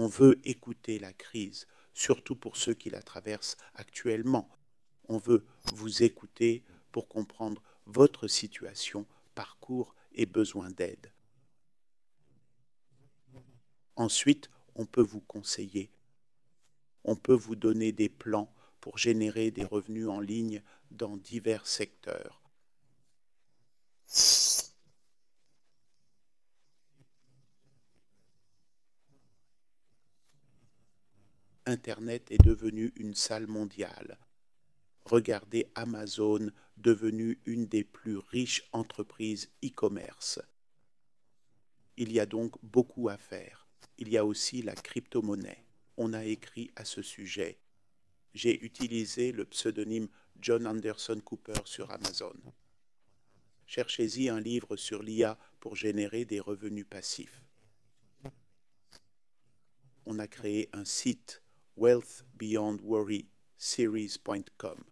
On veut écouter la crise, surtout pour ceux qui la traversent actuellement. On veut vous écouter pour comprendre votre situation, parcours et besoin d'aide. Ensuite, on peut vous conseiller. On peut vous donner des plans pour générer des revenus en ligne dans divers secteurs. Internet est devenu une salle mondiale. Regardez Amazon, devenue une des plus riches entreprises e-commerce. Il y a donc beaucoup à faire. Il y a aussi la crypto-monnaie. On a écrit à ce sujet. J'ai utilisé le pseudonyme John Anderson Cooper sur Amazon. Cherchez-y un livre sur l'IA pour générer des revenus passifs. On a créé un site wealthbeyondworryseries.com.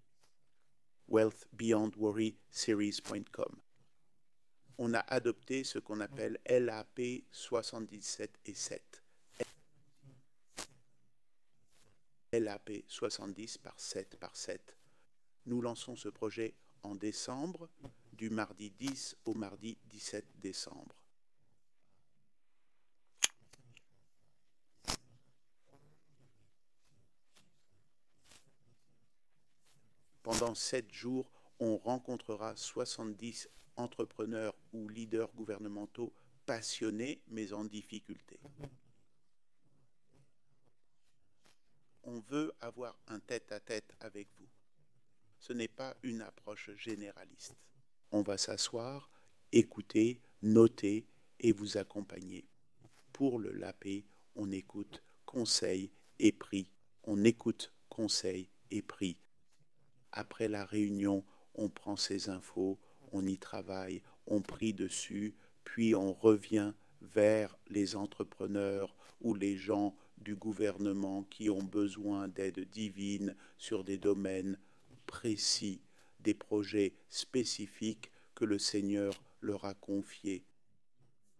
wealthbeyondworryseries.com. On a adopté ce qu'on appelle LAP 77 et 7. LAP 70 par 7 par 7. Nous lançons ce projet en décembre, du mardi 10 au mardi 17 décembre. Pendant 7 jours, on rencontrera 70 entrepreneurs ou leaders gouvernementaux passionnés mais en difficulté. On veut avoir un tête-à-tête avec vous. Ce n'est pas une approche généraliste. On va s'asseoir, écouter, noter et vous accompagner. Pour le LAP, on écoute, conseil et prix. On écoute, conseil et prix. Après la réunion, on prend ces infos, on y travaille, on prie dessus, puis on revient vers les entrepreneurs ou les gens du gouvernement qui ont besoin d'aide divine sur des domaines précis, des projets spécifiques que le Seigneur leur a confiés.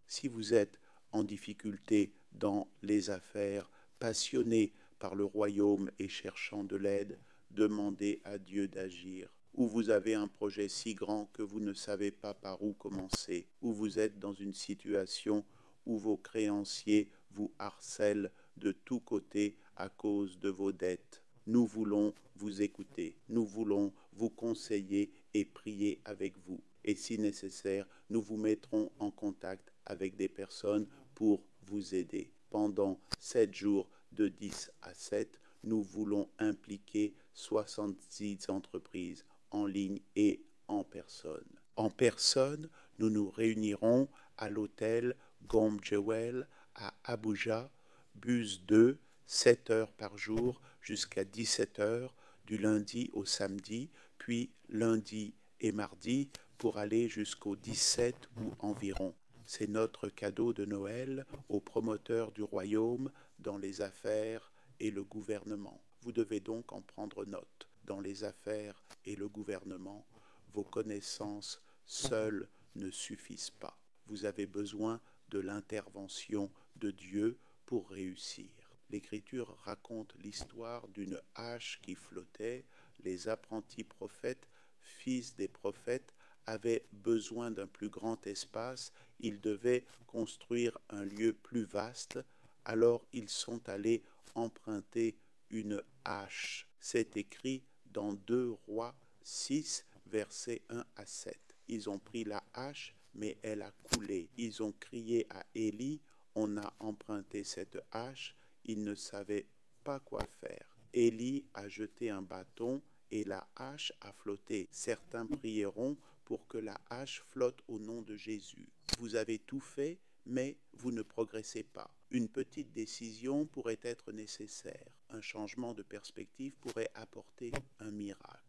Si vous êtes en difficulté dans les affaires, passionné par le royaume et cherchant de l'aide, demandez à Dieu d'agir. Ou vous avez un projet si grand que vous ne savez pas par où commencer, ou vous êtes dans une situation où vos créanciers vous harcèlent de tous côtés à cause de vos dettes. Nous voulons vous écouter, nous voulons vous conseiller et prier avec vous. Et si nécessaire, nous vous mettrons en contact avec des personnes pour vous aider. Pendant 7 jours de 10 à 7, nous voulons impliquer 66 entreprises en ligne et en personne. En personne, nous nous réunirons à l'hôtel Gom Jewel à Abuja, bus 2, 7 heures par jour jusqu'à 17 heures du lundi au samedi, puis lundi et mardi pour aller jusqu'au 17 ou environ. C'est notre cadeau de Noël aux promoteurs du royaume dans les affaires et le gouvernement. Vous devez donc en prendre note. Dans les affaires et le gouvernement, vos connaissances seules ne suffisent pas. Vous avez besoin de l'intervention de Dieu pour réussir. L'Écriture raconte l'histoire d'une hache qui flottait. Les apprentis prophètes, fils des prophètes, avaient besoin d'un plus grand espace. Ils devaient construire un lieu plus vaste. Alors ils sont allés emprunter une hache. C'est écrit dans 2 Rois 6, versets 1 à 7. Ils ont pris la hache, mais elle a coulé. Ils ont crié à Élie, on a emprunté cette hache, il ne savait pas quoi faire. Élie a jeté un bâton et la hache a flotté. Certains prieront pour que la hache flotte au nom de Jésus. Vous avez tout fait, mais vous ne progressez pas. Une petite décision pourrait être nécessaire. Un changement de perspective pourrait apporter un miracle.